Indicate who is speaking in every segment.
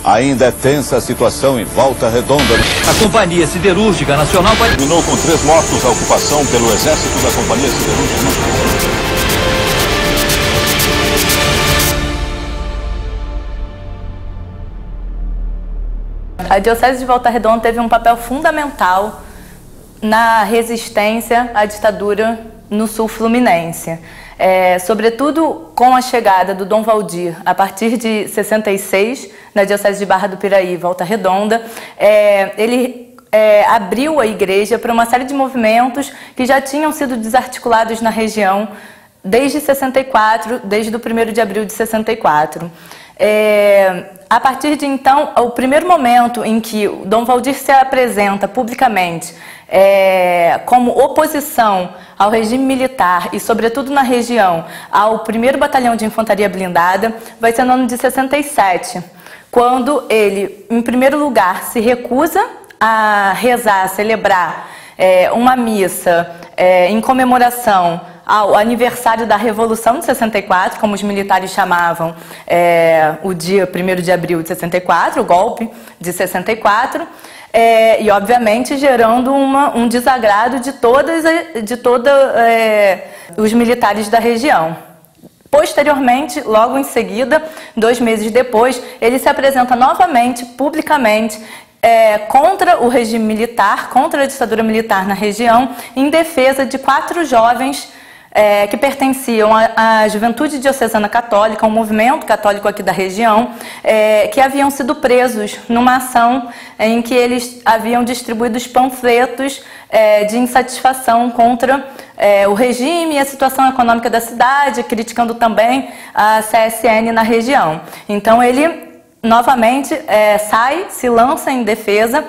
Speaker 1: Ainda é tensa a situação em Volta Redonda.
Speaker 2: A Companhia Siderúrgica Nacional
Speaker 1: terminou com 3 mortos a ocupação pelo Exército da Companhia Siderúrgica Nacional.
Speaker 3: A Diocese de Volta Redonda teve um papel fundamental na resistência à ditadura no sul fluminense. Sobretudo com a chegada do Dom Valdir, a partir de 66, na Diocese de Barra do Piraí, Volta Redonda, ele abriu a igreja para uma série de movimentos que já tinham sido desarticulados na região desde 64, desde o 1º de abril de 64. A partir de então, o primeiro momento em que o Dom Valdir se apresenta publicamente como oposição ao regime militar e, sobretudo na região, ao 1º Batalhão de Infantaria Blindada, vai ser no ano de 67, quando ele, em primeiro lugar, se recusa a rezar, a celebrar uma missa em comemoração ao aniversário da Revolução de 64, como os militares chamavam o dia 1º de abril de 64, o golpe de 64, e obviamente gerando um desagrado de todos os militares da região. Posteriormente, logo em seguida, 2 meses depois, ele se apresenta novamente, publicamente, contra o regime militar, contra a ditadura militar na região, em defesa de 4 jovens que pertenciam à Juventude Diocesana Católica, um movimento católico aqui da região, que haviam sido presos numa ação em que eles haviam distribuído os panfletos de insatisfação contra o regime e a situação econômica da cidade, criticando também a CSN na região. Então ele novamente se lança em defesa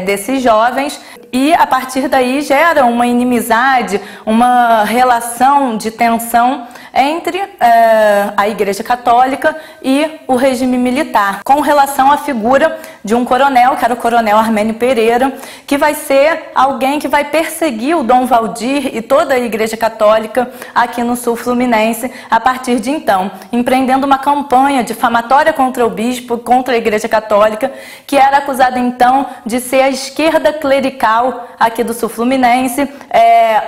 Speaker 3: desses jovens e a partir daí gera uma inimizade, uma relação de tensão entre a Igreja Católica e o regime militar, com relação à figura de um coronel, que era o coronel Armênio Pereira, que vai ser alguém que vai perseguir o Dom Valdir e toda a Igreja Católica aqui no sul fluminense a partir de então, empreendendo uma campanha difamatória contra o bispo, contra a Igreja Católica, que era acusada então de ser a esquerda clerical aqui do sul fluminense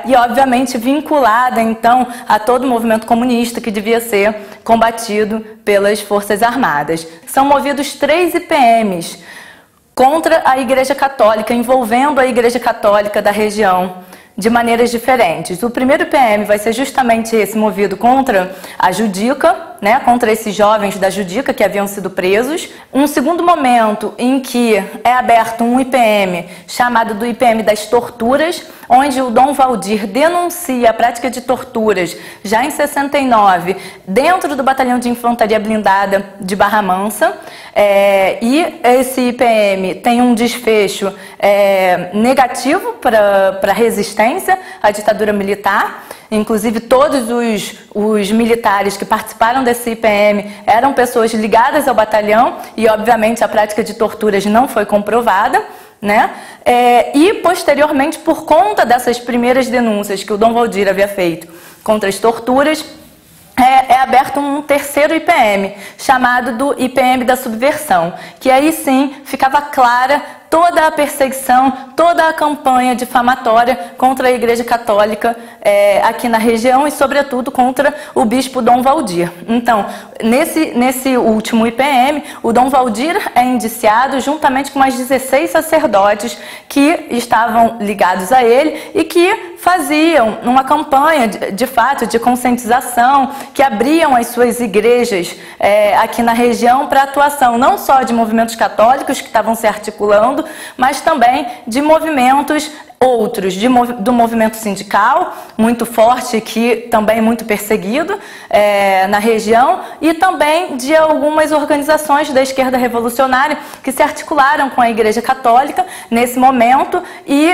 Speaker 3: e obviamente vinculada então a todo o movimento comunista que devia ser combatido pelas Forças Armadas. São movidos 3 IPMs contra a Igreja Católica, envolvendo a Igreja Católica da região de maneiras diferentes. O primeiro IPM vai ser justamente esse movido contra a Judica, contra esses jovens da Judica que haviam sido presos. Um segundo momento em que é aberto um IPM chamado do IPM das torturas, onde o Dom Valdir denuncia a prática de torturas já em 69 dentro do Batalhão de Infantaria Blindada de Barra Mansa, e esse IPM tem um desfecho negativo para a resistência à ditadura militar. Inclusive, todos os militares que participaram desse IPM eram pessoas ligadas ao batalhão e, obviamente, a prática de torturas não foi comprovada, e, posteriormente, por conta dessas primeiras denúncias que o Dom Valdir havia feito contra as torturas, é aberto um terceiro IPM, chamado do IPM da subversão, que aí sim ficava clara toda a perseguição, toda a campanha difamatória contra a Igreja Católica aqui na região e, sobretudo, contra o bispo Dom Valdir. Então, nesse último IPM, o Dom Valdir é indiciado juntamente com mais 16 sacerdotes que estavam ligados a ele e que faziam uma campanha, de fato, de conscientização, que abriam as suas igrejas aqui na região para atuação não só de movimentos católicos que estavam se articulando, mas também de movimentos outros, do movimento sindical, muito forte, que também muito perseguido na região, e também de algumas organizações da esquerda revolucionária que se articularam com a Igreja Católica nesse momento e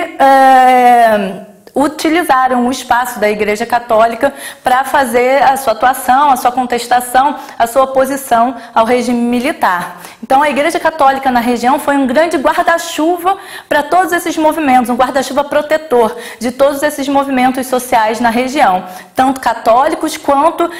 Speaker 3: utilizaram o espaço da Igreja Católica para fazer a sua atuação, a sua contestação, a sua oposição ao regime militar. Então a Igreja Católica na região foi um grande guarda-chuva para todos esses movimentos, um guarda-chuva protetor de todos esses movimentos sociais na região, tanto católicos quanto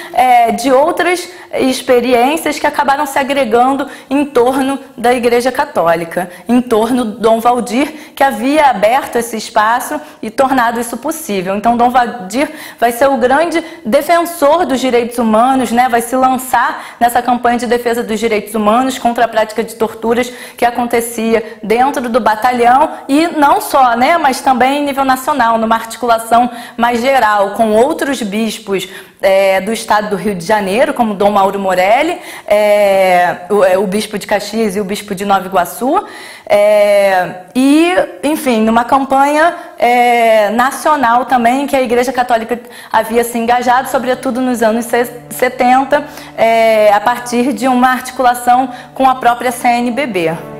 Speaker 3: de outras experiências que acabaram se agregando em torno da Igreja Católica, em torno do Dom Valdir, que havia aberto esse espaço e tornado isso possível. Então Dom Valdir vai ser o grande defensor dos direitos humanos, né? Vai se lançar nessa campanha de defesa dos direitos humanos contra a prática de torturas que acontecia dentro do batalhão e não só, né? Mas também em nível nacional, numa articulação mais geral com outros bispos do estado do Rio de Janeiro, como Dom Mauro Morelli, o bispo de Caxias e o bispo de Nova Iguaçu, e, enfim, numa campanha nacional também que a Igreja Católica havia se engajado, sobretudo nos anos 70, a partir de uma articulação com a própria CNBB.